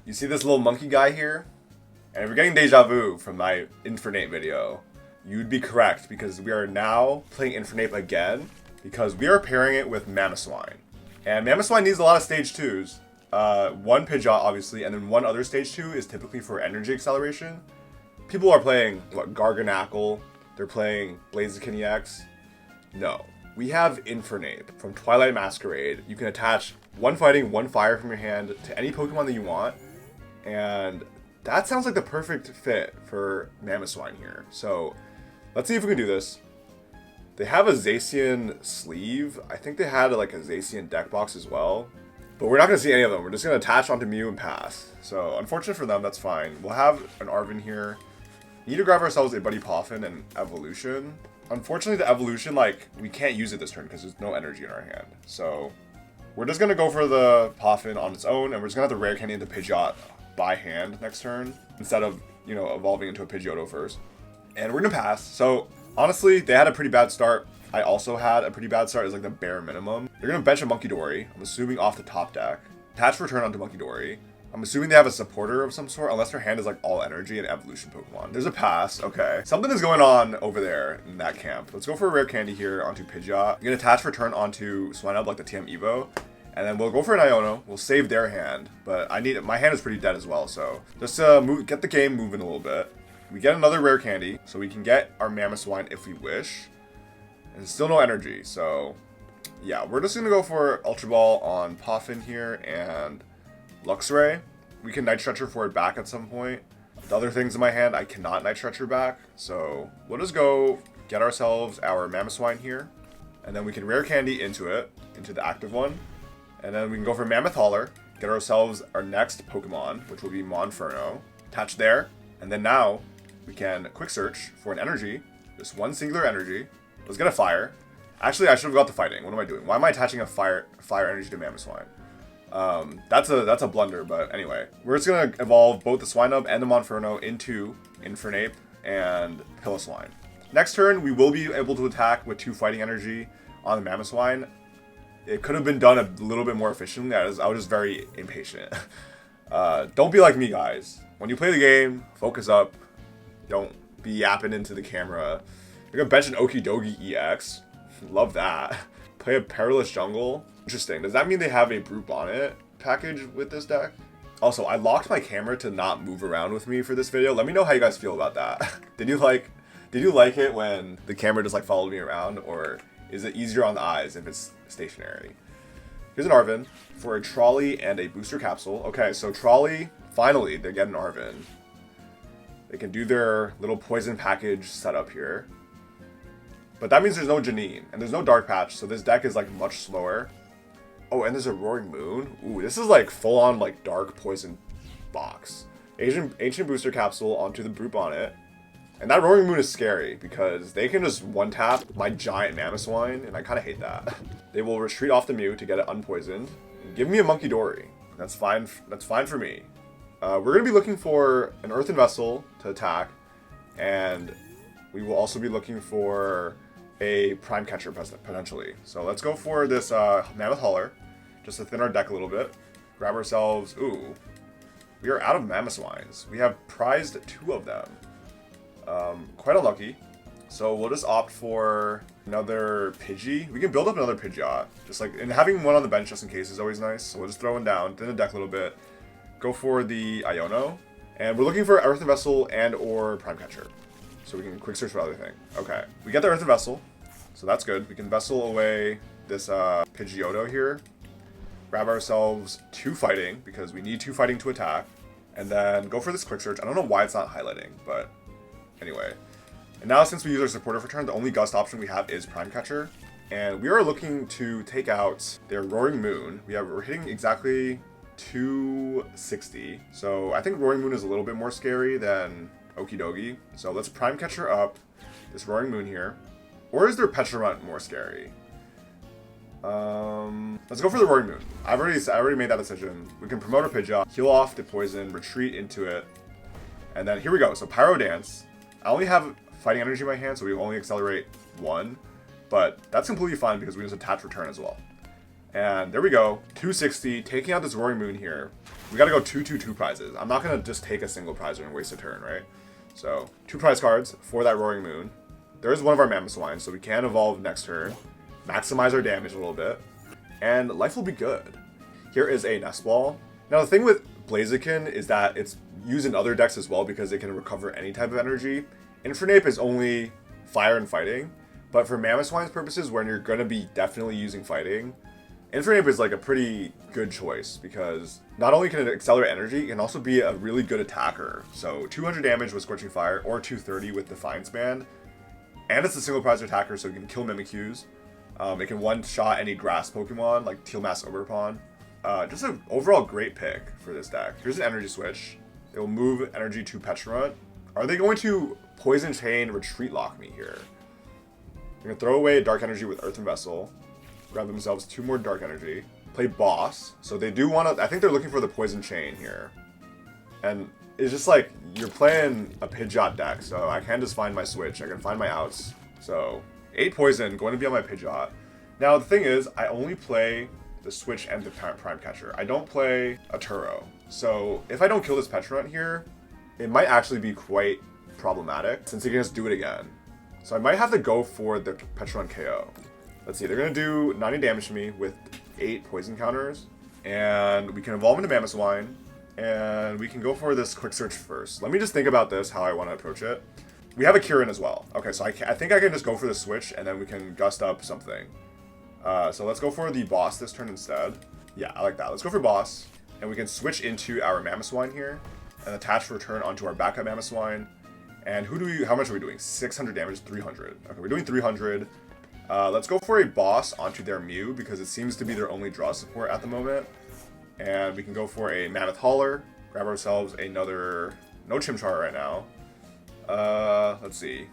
You see this little monkey guy here? And if you're getting deja vu from my Infernape video, you'd be correct, because we are now playing Infernape again, because we are pairing it with Mamoswine. And Mamoswine needs a lot of stage 2s. One Pidgeot, obviously, and then one other stage 2 is typically for energy acceleration. People are playing, what, Garganacl, they're playing Blaziken EX. No. We have Infernape from Twilight Masquerade. You can attach one fighting, one fire from your hand to any Pokemon that you want. And that sounds like the perfect fit for Mamoswine here. So let's see if we can do this. They have a Zacian sleeve. I think they had like a Zacian deck box as well. But we're not going to see any of them. We're just going to attach onto Mew and pass. So unfortunate for them, that's fine. We'll have an Arven here. We need to grab ourselves a Buddy Poffin and Evolution. Unfortunately, the Evolution, like, we can't use it this turn because there's no energy in our hand. So we're just going to go for the Poffin on its own, and we're just going to have the Rare Candy into Pidgeot by hand next turn, instead of, you know, evolving into a Pidgeotto first. And we're going to pass. So honestly, they had a pretty bad start. I also had a pretty bad start. It's like the bare minimum. They're going to bench a Munkidori, I'm assuming off the top deck. Attach Return onto Munkidori. I'm assuming they have a supporter of some sort, unless their hand is like all energy and evolution Pokemon. There's a pass, okay. Something is going on over there in that camp. Let's go for a Rare Candy here onto Pidgeot. I'm gonna attach Return onto Swinub like the TM Evo. And then we'll go for an Iono. We'll save their hand, but my hand is pretty dead as well, so just get the game moving a little bit. We get another Rare Candy, so we can get our Mamoswine if we wish. And still no energy, so yeah, we're just gonna go for Ultra Ball on Poffin here and Luxray. We can Night Stretcher for it back at some point. The other things in my hand, I cannot Night Stretcher back, so we'll just go get ourselves our Mamoswine here, and then we can Rare Candy into it, into the active one. And then we can go for Mammoth Hauler, get ourselves our next Pokemon, which will be Monferno. Attach there, and then now we can Quick Search for an energy, just one singular energy. Let's get a Fire. Actually, I should have got the Fighting. What am I doing? Why am I attaching a Fire energy to Mamoswine? That's a blunder, but anyway. We're just gonna evolve both the Swinub and the Monferno into Infernape and Piloswine. Next turn, we will be able to attack with 2 fighting energy on the Mamoswine. It could have been done a little bit more efficiently. I was just very impatient. Don't be like me, guys. When you play the game, focus up. Don't be yapping into the camera. You're gonna bench an Okidogi EX. Love that. Play a Perilous Jungle. Interesting. Does that mean they have a Brute Bonnet package with this deck? Also, I locked my camera to not move around with me for this video. Let me know how you guys feel about that. Did you like it when the camera just like followed me around, or is it easier on the eyes if it's stationary? Here's an Arven for a Trolley and a Booster Capsule. Okay, so Trolley, finally, they get an Arven. They can do their little poison package setup here. But that means there's no Janine, and there's no Dark Patch, so this deck is like much slower. Oh, and there's a Roaring Moon. Ooh, this is like full-on like dark poison box. Ancient Booster Capsule onto the Brute Bonnet. And that Roaring Moon is scary because they can just one-tap my giant Mamoswine, and I kind of hate that. They will retreat off the Mew to get it unpoisoned. Give me a Munkidori. That's fine for me. We're going to be looking for an Earthen Vessel to attack, and we will also be looking for a Prime Catcher potentially. So let's go for this Mammoth Hauler, just to thin our deck a little bit. Grab ourselves, ooh, we are out of Mamoswines. We have prized 2 of them. Quite unlucky. So we'll just opt for another Pidgey. We can build up another Pidgeot. Just like, and having one on the bench just in case is always nice. So we'll just throw one down, thin the deck a little bit. Go for the Iono. And we're looking for Earthen Vessel and or Prime Catcher. So we can Quick Search for other thing. Okay, we get the Earthen Vessel. So that's good. We can Vessel away this Pidgeotto here. Grab ourselves 2 fighting, because we need 2 fighting to attack. And then go for this Quick Search. I don't know why it's not highlighting, but anyway. And now since we use our supporter for turn, the only Gust option we have is Prime Catcher. And we are looking to take out their Roaring Moon. We're hitting exactly 260. So I think Roaring Moon is a little bit more scary than Okidogi. So let's Prime Catcher up this Roaring Moon here. Or is their Petramunt more scary? Let's go for the Roaring Moon. I already made that decision. We can promote a Pidgeot, heal off the poison, retreat into it. And then here we go. So Pyro Dance. I only have fighting energy in my hand, so we only accelerate 1. But that's completely fine because we just attach Return as well. And there we go. 260, taking out this Roaring Moon here. we gotta go 2 prizes. I'm not gonna just take a single prize and waste a turn, right? So 2 prize cards for that Roaring Moon. There is one of our Mamoswine, so we can evolve next turn, maximize our damage a little bit, and life will be good. Here is a Nest Ball. Now the thing with Blaziken is that it's used in other decks as well because it can recover any type of energy. Infernape is only fire and fighting, but for Mamoswine's purposes, when you're going to be definitely using fighting, Infernape is like a pretty good choice because not only can it accelerate energy, it can also be a really good attacker. So 200 damage with Scorching Fire or 230 with Defiance Band, and it's a single prize attacker, so it can kill Mimikyus. It can one-shot any grass Pokemon like Teal Mask Ogerpon. Just an overall great pick for this deck. Here's an energy switch. It will move energy to Petulant. Are they going to Poison Chain Retreat Lock me here? They're going to throw away Dark Energy with Earthen Vessel. Grab themselves 2 more Dark Energy. Play Boss. So they do want to... I think they're looking for the Poison Chain here. And it's just like, you're playing a Pidgeot deck, so I can just find my switch. I can find my outs. So 8 Poison, going to be on my Pidgeot. Now the thing is, I only play the switch and the Prime Catcher. I don't play a Turo. So if I don't kill this Petulant here, it might actually be quite problematic since he can just do it again. So I might have to go for the Petulant KO. Let's see, they're going to do 90 damage to me with 8 poison counters. And we can evolve into Mamoswine. And we can go for this Quick Search first. Let me just think about this, how I want to approach it. We have a Kieran as well. Okay, so I think I can just go for the switch and then we can gust up something. So let's go for the Boss this turn instead. Yeah, I like that. Let's go for Boss. And we can switch into our Mamoswine here. And attach Return onto our backup Mamoswine. And how much are we doing? 600 damage, 300. Okay, we're doing 300. Let's go for a Boss onto their Mew because it seems to be their only draw support at the moment. And we can go for a Mammoth Hauler. Grab ourselves another... No Chimchar right now. Let's see.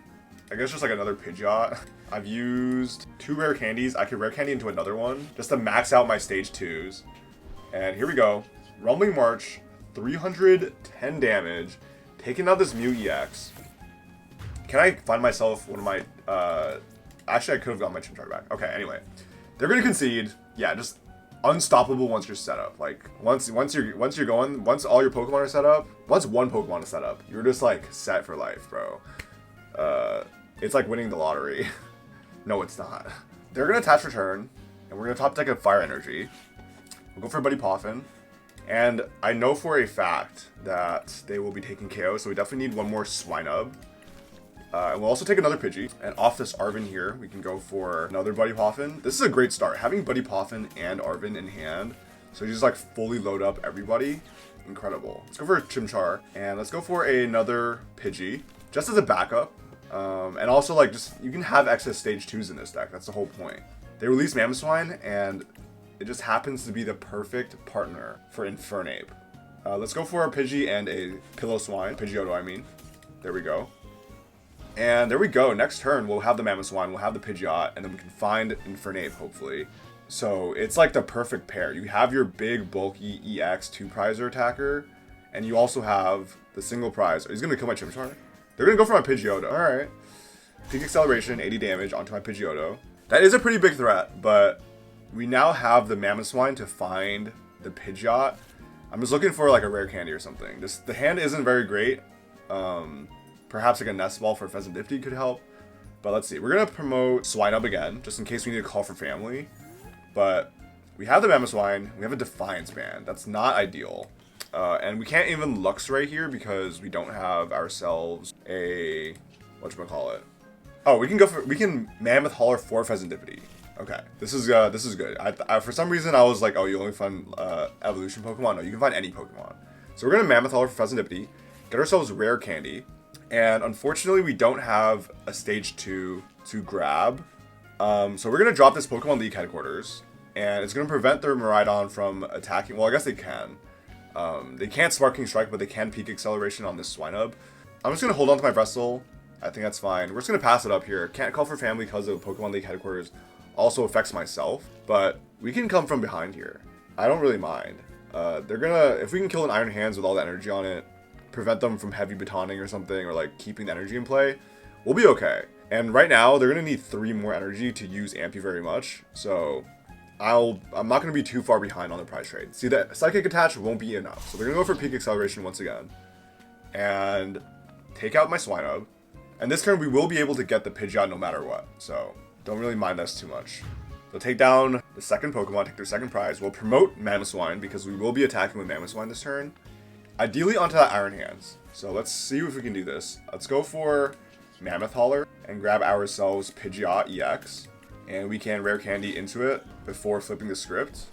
I guess just like another Pidgeot. I've used 2 rare candies. I could rare candy into another one just to max out my stage 2s. And here we go. Rumbling March, 310 damage. Taking out this Mew EX. Can I find myself one of my... Actually, I could have gotten my Chimchar back. Okay, anyway. They're going to concede. Yeah, just unstoppable once you're set up. Like, once all your Pokemon are set up, once one Pokemon is set up, you're just, like, set for life, bro. It's like winning the lottery. No, it's not. They're going to attach Return, and we're going to top deck a Fire Energy. We'll go for Buddy Poffin. And I know for a fact that they will be taking KO, so we definitely need one more Swinub. And we'll also take another Pidgey. And off this Arven here, we can go for another Buddy Poffin. This is a great start. Having Buddy Poffin and Arven in hand, so you just like fully load up everybody. Incredible. Let's go for a Chimchar. And let's go for another Pidgey, just as a backup. And also like you can have excess stage 2s in this deck. That's the whole point. They release Mamoswine, and it just happens to be the perfect partner for Infernape. Let's go for a Pidgey and a Piloswine. Pidgeotto, I mean. There we go. And there we go. Next turn, we'll have the Mamoswine, we'll have the Pidgeot, and then we can find Infernape, hopefully. So it's like the perfect pair. You have your big, bulky EX 2-prizer attacker, and you also have the single prize. He's going to kill my Chimchar. They're going to go for my Pidgeotto. All right. Peak Acceleration, 80 damage onto my Pidgeotto. That is a pretty big threat, but we now have the Mamoswine to find the Pidgeot. I'm just looking for like a rare candy or something. The hand isn't very great. Perhaps like a Nest Ball for Fezandipiti could help. But let's see. We're going to promote Swinub again, just in case we need to call for family. But we have the Mamoswine. We have a Defiance Band. That's not ideal. And we can't even Luxray here because we don't have ourselves a... whatchamacallit. Oh, we can Mammoth Hauler for Fezandipiti. Okay, this is good. I for some reason I was like, oh, you only find evolution Pokemon. No, you can find any Pokemon. So we're gonna Mammoth Hauler for Fezandipiti, get ourselves rare candy, and unfortunately we don't have a stage 2 to grab. So we're gonna drop this Pokemon League headquarters, and it's gonna prevent their Miraidon from attacking. Well, I guess they can. They can't Sparking Strike, but they can Peak Acceleration on this Swinub. I'm just gonna hold on to my Vessel. I think that's fine. We're just gonna pass it up here. Can't call for family because of Pokemon League headquarters. Also affects myself, but we can come from behind here. I don't really mind. If we can kill an Iron Hands with all the energy on it, prevent them from heavy batoning or something, or like keeping the energy in play, we'll be okay. And right now, they're gonna need 3 more energy to use Ampy very much. So I'm not going to be too far behind on the prize trade. See, the Psychic Attach won't be enough. So they're going to go for Peak Acceleration once again. And take out my Swinub. And this turn we will be able to get the Pidgeot no matter what. So don't really mind this too much. They'll take down the second Pokemon, take their second prize. We'll promote Mamoswine because we will be attacking with Mamoswine this turn. Ideally onto that Iron Hands. So let's see if we can do this. Let's go for Mammoth Hauler and grab ourselves Pidgeot EX. And we can rare candy into it before flipping the script.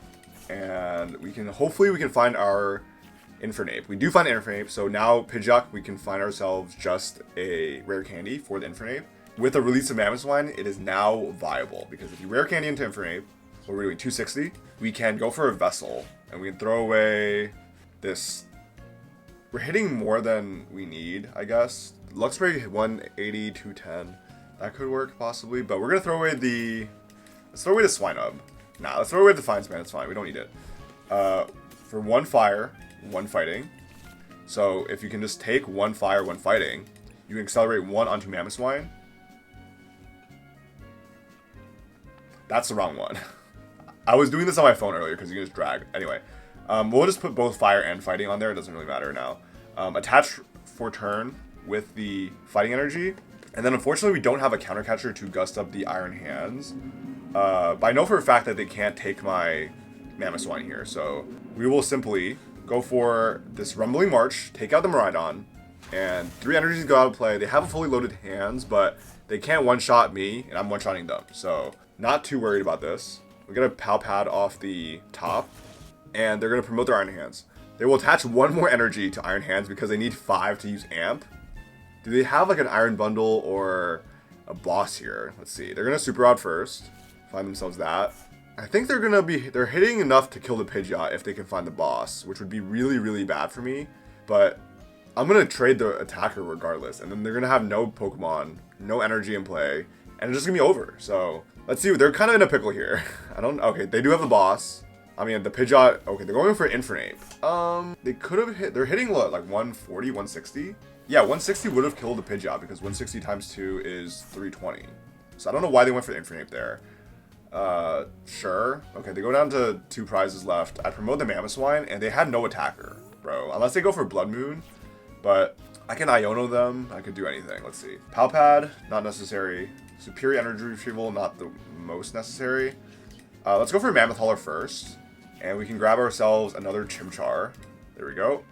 And we can, hopefully we can find our Infernape. We do find Infernape, so now Pidgeot, we can find ourselves just a rare candy for the Infernape. With the release of Mamoswine, it is now viable, because if you rare candy into Infernape, what we're doing, 260, we can go for a Vessel, and we can throw away this. We're hitting more than we need, I guess. Luxray 180, 210. That could work, possibly, but we're going to throw away the... Let's throw away the Swinub. Nah, let's throw away the Defiance Man, it's fine, we don't need it. For 1 fire, 1 fighting. So if you can just take 1 fire, 1 fighting, you can accelerate 1 onto Mamoswine. That's the wrong one. I was doing this on my phone earlier because you can just drag. Anyway, we'll just put both fire and fighting on there. It doesn't really matter now. Attach for turn with the fighting energy. And then unfortunately we don't have a counter catcher to gust up the Iron Hands. But I know for a fact that they can't take my Mamoswine here. So we will simply go for this Rumbling March, take out the Miraidon, and 3 energies go out of play. They have a fully loaded hands, but they can't one-shot me, and I'm one-shotting them. So not too worried about this. We get a Pal Pad off the top, and they're going to promote their Iron Hands. They will attach 1 more energy to Iron Hands because they need 5 to use Amp. Do they have like an Iron Bundle or a boss here? Let's see. They're going to Super Rod first. Find themselves that. I think they're hitting enough to kill the Pidgeot if they can find the boss, which would be really, really bad for me. But I'm going to trade the attacker regardless. And then they're going to have no Pokemon, no energy in play, and it's just going to be over. So let's see. They're kind of in a pickle here. Okay, they do have the boss. I mean, the Pidgeot, okay, they're going for Infernape. They could have they're hitting what, like 140, 160? Yeah, 160 would have killed the Pidgeot because 160 times 2 is 320. So I don't know why they went for the Infernape there. Sure. Okay, they go down to 2 prizes left. I promote the Mamoswine, and they had no attacker, bro. Unless they go for Blood Moon, but I can Iono them. I could do anything. Let's see. Pal Pad, not necessary. Superior Energy Retrieval, not the most necessary. Let's go for Mammoth Hauler first, and we can grab ourselves another Chimchar. There we go.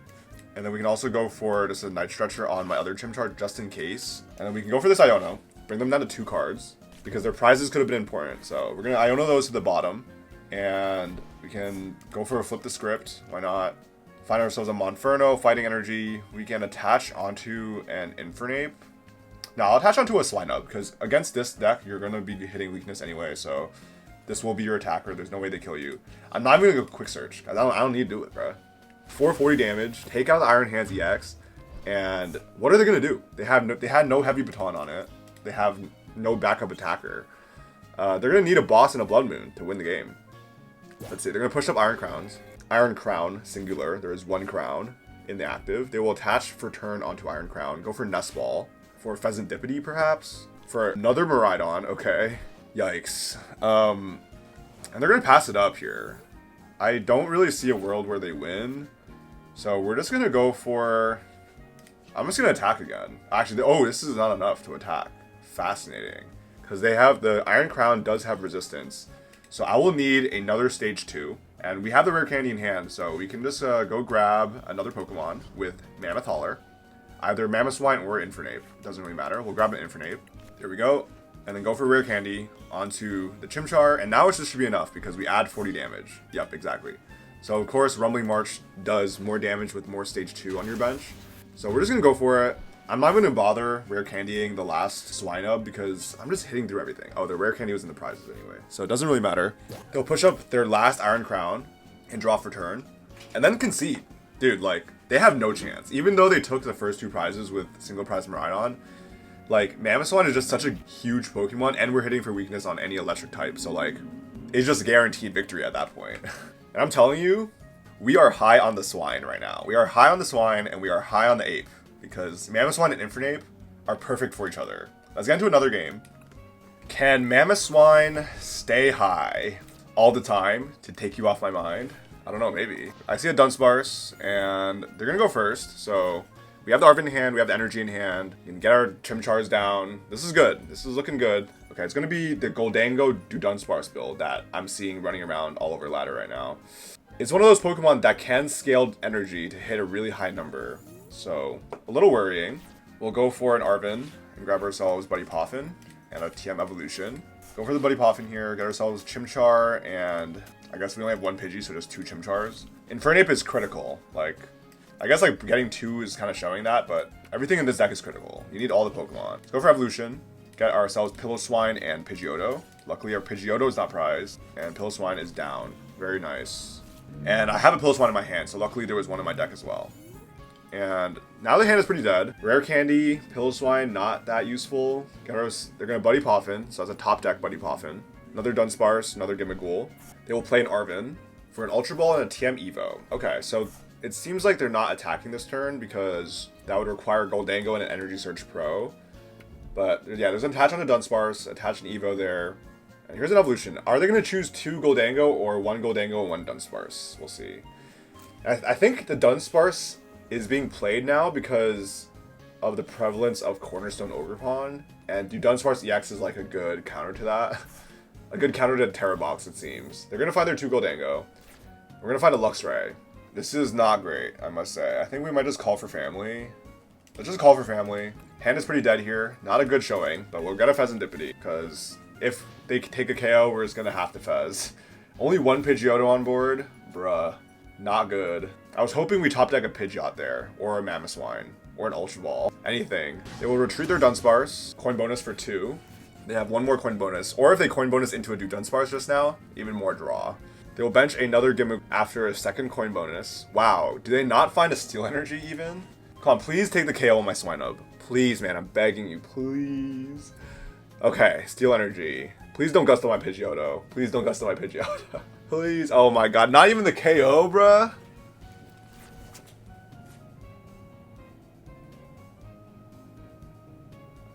And then we can also go for just a Night Stretcher on my other Chimchar, just in case. And then we can go for this Iono, bring them down to 2 cards, because their prizes could have been important. So we're going to Iono those to the bottom, and we can go for a Flip the Script. Why not? Find ourselves a Monferno, Fighting Energy. We can attach onto an Infernape. Now, I'll attach onto a Swinub, because against this deck, you're going to be hitting weakness anyway, so this will be your attacker. There's no way they kill you. I'm not even going to go Quick Search, because I don't need to do it, bro. 440 damage, take out the Iron Hands EX, and what are they going to do? They had no Heavy Baton on it. They have no backup attacker. They're going to need a boss and a Blood Moon to win the game. Let's see, they're going to push up Iron Crowns. Iron Crown, singular. There is 1 crown in the active. They will attach for turn onto Iron Crown. Go for Nest Ball. For Fezandipiti, perhaps? For another Miraidon, okay. Yikes. And they're going to pass it up here. I don't really see a world where they win. So we're just going to go for... I'm just going to attack again. Actually, oh, this is not enough to attack. Fascinating. Because they have... The Iron Crown does have resistance. So I will need another Stage 2. And we have the Rare Candy in hand. So we can just go grab another Pokemon with Mammoth Hauler. Either Mamoswine or Infernape. Doesn't really matter. We'll grab an Infernape. There we go. And then go for Rare Candy onto the Chimchar. And now it should be enough because we add 40 damage. Yep, exactly. So, of course, Rumbling March does more damage with more Stage 2 on your bench. So we're just going to go for it. I'm not going to bother Rare Candying the last Swinub because I'm just hitting through everything. Oh, the Rare Candy was in the prizes anyway. So it doesn't really matter. They'll push up their last Iron Crown and draw for turn. And then concede. Dude, like, they have no chance. Even though they took the first 2 prizes with single prize Miraidon, like, Mamoswine is just such a huge Pokemon, and we're hitting for weakness on any electric type. So, like, it's just guaranteed victory at that point. And I'm telling you, we are high on the Swine right now. We are high on the Swine, and we are high on the Ape. Because Mamoswine and Infernape are perfect for each other. Let's get into another game. Can Mamoswine stay high? all the time to take you off my mind. I don't know, maybe. I see a Dunsparce, and they're gonna go first, so we have the Arven in hand, we have the energy in hand. We can get our Chimchars down. This is good. This is looking good. Okay, it's gonna be the Gholdengo Dunsparce build that I'm seeing running around all over ladder right now. It's one of those Pokemon that can scale energy to hit a really high number, so a little worrying. We'll go for an Arven and grab ourselves Buddy Poffin and a TM Evolution. Go for the Buddy Poffin here, get ourselves Chimchar, and I guess we only have one Pidgey, so just 2 Chimchars. Infernape is critical. Like, I guess like getting 2 is kind of showing that, but everything in this deck is critical. You need all the Pokemon. Let's go for Evolution. Get ourselves Piloswine and Pidgeotto. Luckily, our Pidgeotto is not prized, and Piloswine is down. Very nice. And I have a Piloswine in my hand, so luckily there was one in my deck as well. And now the hand is pretty dead. Rare Candy, Piloswine, not that useful. They're going to Buddy Poffin, so that's a top deck Buddy Poffin. Another Dunsparce, another Gimmighoul. They will play an Arven for an Ultra Ball and a TM Evo. Okay, so it seems like they're not attacking this turn because that would require Gholdengo and an Energy Surge Pro. But yeah, there's an attach on a Dunsparce, attach an Evo there. And here's an Evolution. Are they going to choose 2 Gholdengo or 1 Gholdengo and 1 Dunsparce? We'll see. I think the Dunsparce is being played now because of the prevalence of Cornerstone Ogerpon. And Dunsparce EX is like a good counter to that. A good counter to Terra Box, it seems. They're going to find their 2 Gholdengo. We're going to find a Luxray. This is not great, I must say. I think we might just call for family. Let's just call for family. Hand is pretty dead here. Not a good showing, but we'll get a Fezandipiti, because if they take a KO, we're just going to have to Fez. Only 1 Pidgeotto on board? Bruh. Not good. I was hoping we top deck a Pidgeot there, or a Mamoswine, or an Ultra Ball. Anything. They will retreat their Dunsparce. Coin bonus for 2. They have 1 more coin bonus. Or if they coin bonus into a Dunsparce just now, even more draw. They will bench another Gimmighoul after a 2nd coin bonus. Wow. Do they not find a Steel Energy even? Come on, please take the KO on my Swinub. Please, man, I'm begging you. Please. Okay, Steel Energy. Please don't gusto my Pidgeotto. Please don't gusto my Pidgeotto. Please. Oh my god, not even the KO, bruh?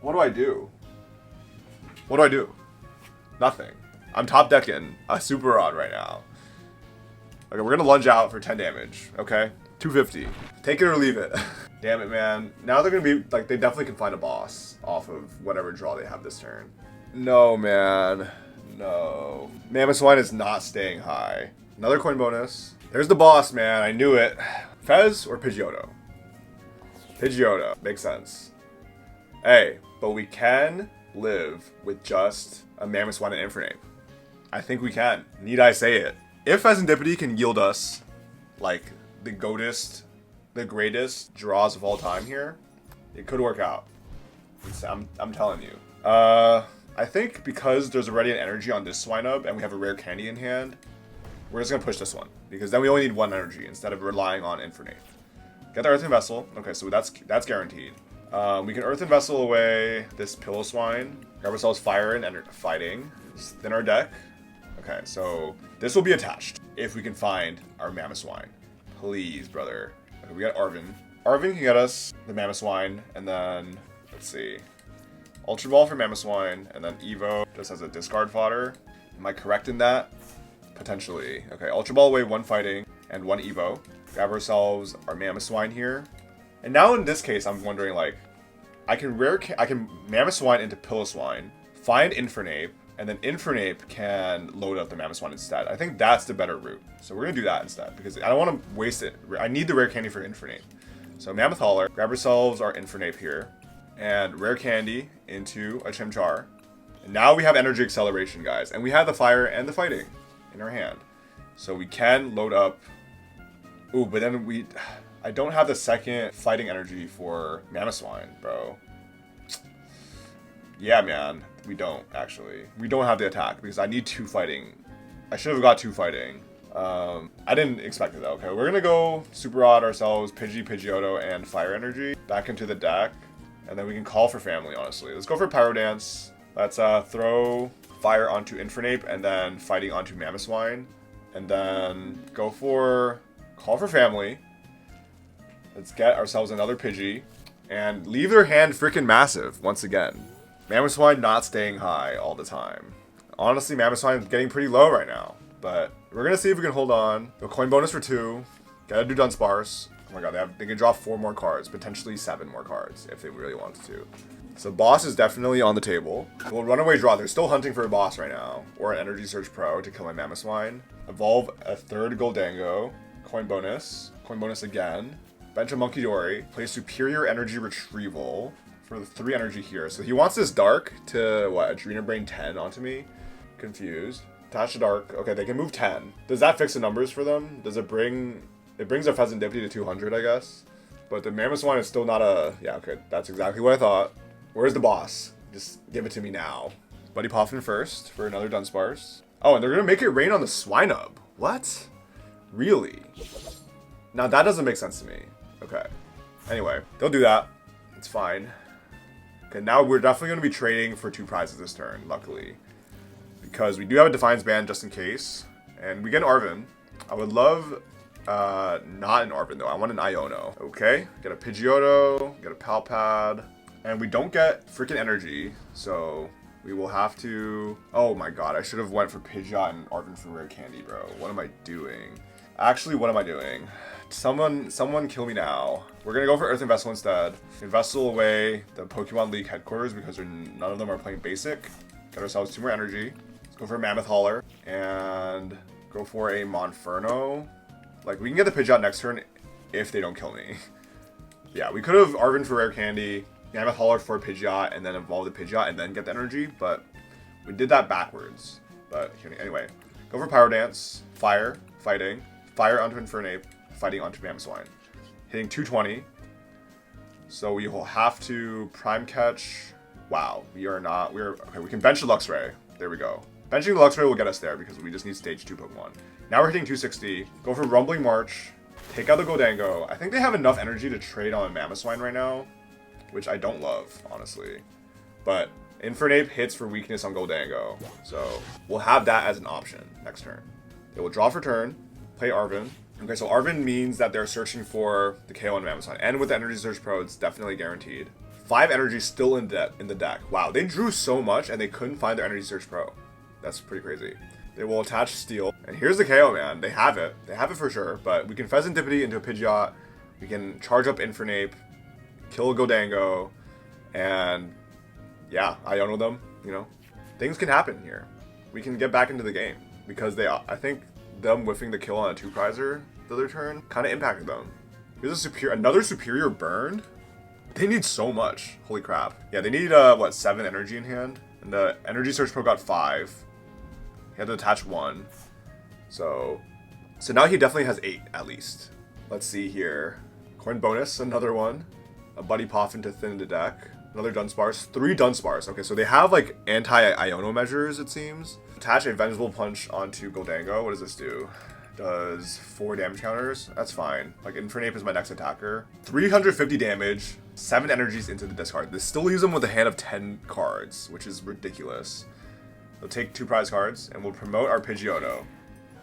What do I do? What do I do? Nothing. I'm top decking a Super Rod right now. Okay, we're gonna lunge out for 10 damage, okay? 250. Take it or leave it. Damn it, man. Now they're gonna be, like, they definitely can find a boss off of whatever draw they have this turn. No, man. No. Mamoswine is not staying high. Another coin bonus. There's the boss, man. I knew it. Fez or Pidgeotto? Pidgeotto. Makes sense. Hey, but we can live with just a Mamoswine and Infernape. I think we can. Need I say it? If Fezandipiti can yield us, like, the greatest draws of all time here, it could work out. I'm telling you. I think because there's already an energy on this Swinub and we have a rare candy in hand, we're just gonna push this one because then we only need 1 energy instead of relying on Infernape. Get the Earthen Vessel. Okay, so that's guaranteed. We can Earthen Vessel away this Piloswine, grab ourselves Fire and Fighting, thin our deck. Okay, so this will be attached if we can find our Mamoswine. Please, brother. Okay, we got Arven. Arven can get us the Mamoswine, and then, let's see. Ultra Ball for Mamoswine, and then Evo just as a discard fodder. Am I correct in that? Potentially. Okay, Ultra Ball away, 1 Fighting, and 1 Evo. Grab ourselves our Mamoswine here. And now in this case, I'm wondering, like, I can Mamoswine into Piloswine, find Infernape, and then Infernape can load up the Mamoswine instead. I think that's the better route. So we're going to do that instead, because I don't want to waste it. I need the rare candy for Infernape. So Mammoth Hauler, grab ourselves our Infernape here, and rare candy into a Chimchar. And now we have energy acceleration, guys. And we have the Fire and the Fighting in our hand. So we can load up. Ooh, but then I don't have the 2nd fighting energy for Mamoswine, bro. Yeah, man. We don't, actually. We don't have the attack because I need 2 fighting. I should have got 2 fighting. I didn't expect it though. Okay, we're gonna go Super Rod ourselves, Pidgeotto, and Fire Energy back into the deck. And then we can call for family, honestly. Let's go for Pyro Dance. Let's throw Fire onto Infernape and then Fighting onto Mamoswine. And then go for Call for Family. Let's get ourselves another Pidgey. And leave their hand freaking massive once again. Mamoswine not staying high all the time. Honestly, Mamoswine is getting pretty low right now. but we're gonna see if we can hold on. A coin bonus for 2. Gotta do Dunsparce. Oh my god, they can draw 4 more cards, potentially 7 more cards if they really wanted to. So boss is definitely on the table. We'll runaway draw. They're still hunting for a boss right now, or an Energy Surge Pro to kill my Mamoswine. Evolve a 3rd Gholdengo. Coin bonus again. Bench a Monkey Dory. Play Superior Energy Retrieval for the 3 energy here. So he wants this Dark to what? Adrena Brain 10 onto me. Confused. Attach to Dark. Okay, they can move 10. Does that fix the numbers for them? Does it bring? It brings a Fezandipiti to 200, I guess. But the Mamoswine is still not a. Yeah, okay, that's exactly what I thought. Where's the boss? Just give it to me now. Buddy Poffin first for another Dunsparce. Oh, and they're gonna make it rain on the Swinub. What? Really? Now that doesn't make sense to me. Okay. Anyway, they'll do that. It's fine. Okay, now we're definitely gonna be trading for 2 prizes this turn, luckily. Because we do have a Defiance Band just in case. And we get an Arven. I would love not an Arven though. I want an Iono. Okay. Get a Pidgeotto, get a Pal Pad. And we don't get freaking energy, so we will have to... Oh my god, I should have went for Pidgeot and Arven for rare candy, bro. What am I doing? Actually, what am I doing? Someone kill me now. We're gonna go for Earthen Vessel instead. Vessel away the Pokemon League headquarters because none of them are playing basic. Get ourselves 2 more energy. Let's go for a Mammoth Hauler and go for a Monferno. Like, we can get the Pidgeot next turn if they don't kill me. Yeah, we could have Arven for rare candy, Mammoth Hauler for Pidgeot, and then evolve the Pidgeot and then get the energy, but we did that backwards. But anyway, go for Pyro Dance, Fire, Fighting, Fire onto Infernape, Fighting onto Mamoswine. Hitting 220. So we will have to Prime Catch. Wow, okay, we can bench the Luxray. There we go. Benching the Luxray will get us there because we just need stage 2 Pokemon. Now we're hitting 260. Go for Rumbling March, take out the Gholdengo. I think they have enough energy to trade on Mamoswine right now, which I don't love, honestly. But Infernape hits for weakness on Gholdengo, so we'll have that as an option next turn. They will draw for turn, play Arven. Okay, so Arven means that they're searching for the KO on Mamoswine, and with the Energy Surge Pro, it's definitely guaranteed. 5 energy still in the deck. Wow, they drew so much and they couldn't find their Energy Surge Pro. That's pretty crazy. They will attach Steel, and here's the KO, man. They have it. They have it for sure, but we can Fezandipiti into a Pidgeot. We can charge up Infernape, kill a Gholdengo, and yeah, Iono them, you know. Things can happen here. We can get back into the game because I think them whiffing the kill on a 2-prizer the other turn kind of impacted them. Here's another superior burn? They need so much. Holy crap. Yeah, they need, what, 7 energy in hand? And the Energy Surge Pro got 5. He had to attach 1. So now he definitely has 8, at least. Let's see here. Coin bonus, another one. A Buddy Poffin to thin the deck. Another Dunsparce. 3 Dunsparce. Okay, so they have, like, anti-Iono measures, it seems. Attach a Vengeful Punch onto Gholdengo. What does this do? Does 4 damage counters. That's fine. Like, Infernape is my next attacker. 350 damage. 7 energies into the discard. This still leaves them with a hand of 10 cards, which is ridiculous. They'll take 2 prize cards, and we'll promote our Pidgeotto.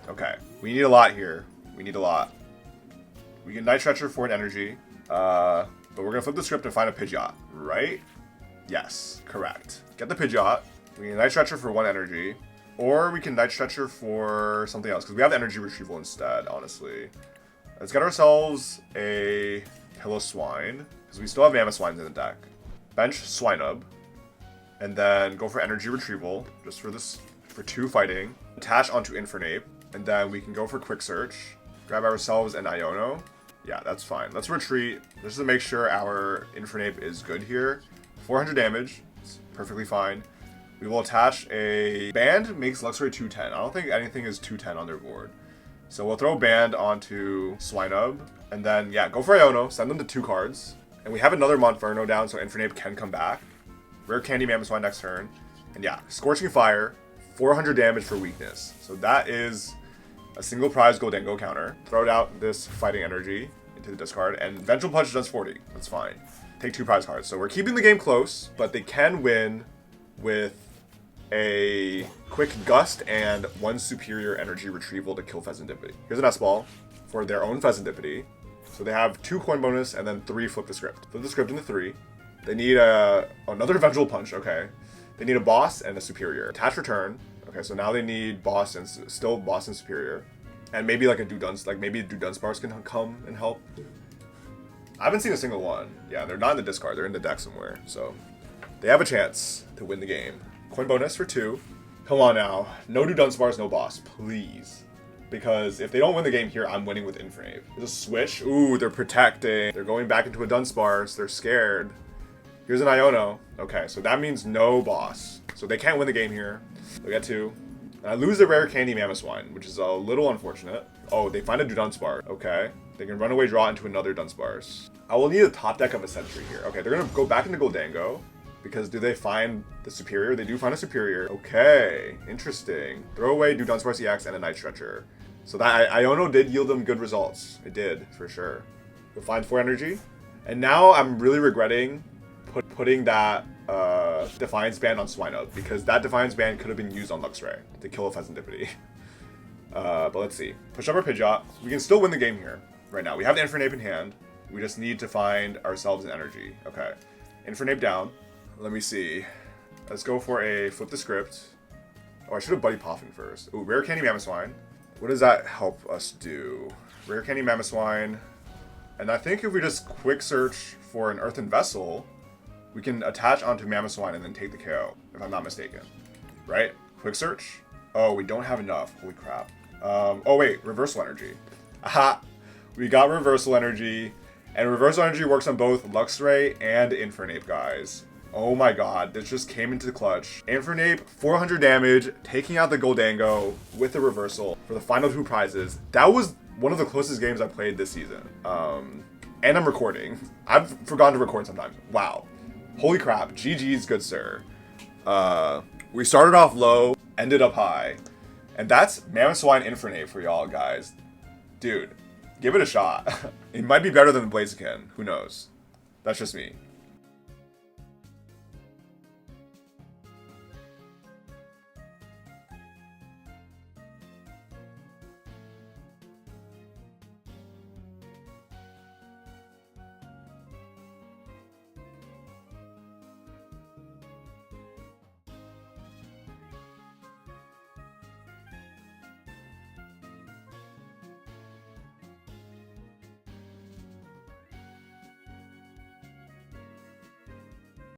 Okay. We need a lot here. We need a lot. We can Night Stretcher for an energy. But we're going to flip the script and find a Pidgeot, right? Yes, correct. Get the Pidgeot. We can Night Stretcher for 1 energy. Or we can Night Stretcher for something else, because we have Energy Retrieval instead, honestly. Let's get ourselves a Piloswine, because we still have Mamoswines in the deck. Bench Swinub. And then go for Energy Retrieval, just for 2 fighting. Attach onto Infernape. And then we can go for Quick Search. Grab ourselves an Iono. Yeah, that's fine. Let's retreat, just to make sure our Infernape is good here. 400 damage. It's perfectly fine. We will attach a... Band makes Luxray 210. I don't think anything is 210 on their board. So we'll throw Band onto Swinub. And then, yeah, go for Iono. Send them to 2 cards. And we have another Monferno down, so Infernape can come back. Rare Candy Mamoswine next turn. And yeah, Scorching Fire. 400 damage for weakness. So that is a single prize Gholdengo counter. Throw out this Fighting Energy into the discard. And Vengeful Punch does 40. That's fine. Take 2 prize cards. So we're keeping the game close, but they can win with a Quick Gust and 1 Superior Energy Retrieval to kill Fezandipiti. Here's an S-Ball for their own Fezandipiti. So they have 2 coin bonus and then 3 flip the script. Flip the script into 3. They need another Vengeful Punch, okay. They need a boss and a superior. Attach return, Okay, so now they need Boston, still Boston Superior. And maybe like a maybe Dunsparce can come and help. I haven't seen a single one. Yeah, they're not in the discard, they're in the deck somewhere. So they have a chance to win the game. Coin bonus for 2. Come on now. No Dunsparce, no boss, please. Because if they don't win the game here, I'm winning with Infernape. There's a switch. Ooh, they're protecting. They're going back into a Dunsparce. They're scared. Here's an Iono. Okay, so that means no boss. So they can't win the game here. They get 2. And I lose the rare candy Mamoswine, which is a little unfortunate. Oh, they find a Dunsparce. Okay. They can run away draw into another Dunsparce. I will need a top deck of a Sentry here. Okay, they're going to go back into Gholdengo. Because do they find the Superior? They do find a Superior. Okay, interesting. Throw away Dunsparce EX and a Night Stretcher. So that Iono did yield them good results. It did, for sure. You'll find 4 energy. And now I'm really regretting putting that Defiance Band on Swinub, because that Defiance Band could have been used on Luxray to kill a Fezandipiti. But let's see. Push up our Pidgeot. We can still win the game here right now. We have the Infernape in hand. We just need to find ourselves an energy. Okay. Infernape down. Let me see. Let's go for a flip the script. Oh, I should have Buddy Poffin first. Ooh, rare candy Mamoswine. What does that help us do? Rare candy Mamoswine. And I think if we just quick search for an Earthen Vessel, we can attach onto Mamoswine and then take the KO, if I'm not mistaken. Right? Quick search? Oh, we don't have enough. Holy crap. Oh wait, Reversal Energy. Aha! We got Reversal Energy. And Reversal Energy works on both Luxray and Infernape, guys. Oh my god, this just came into the clutch. Infernape, 400 damage, taking out the Gholdengo with the reversal for the final 2 prizes. That was one of the closest games I played this season. And I'm recording. I've forgotten to record sometimes. Wow. Holy crap, GG's, good sir. We started off low, ended up high. And that's Mamoswine Infernape for y'all, guys. Dude, give it a shot. It might be better than the Blaziken. Who knows? That's just me.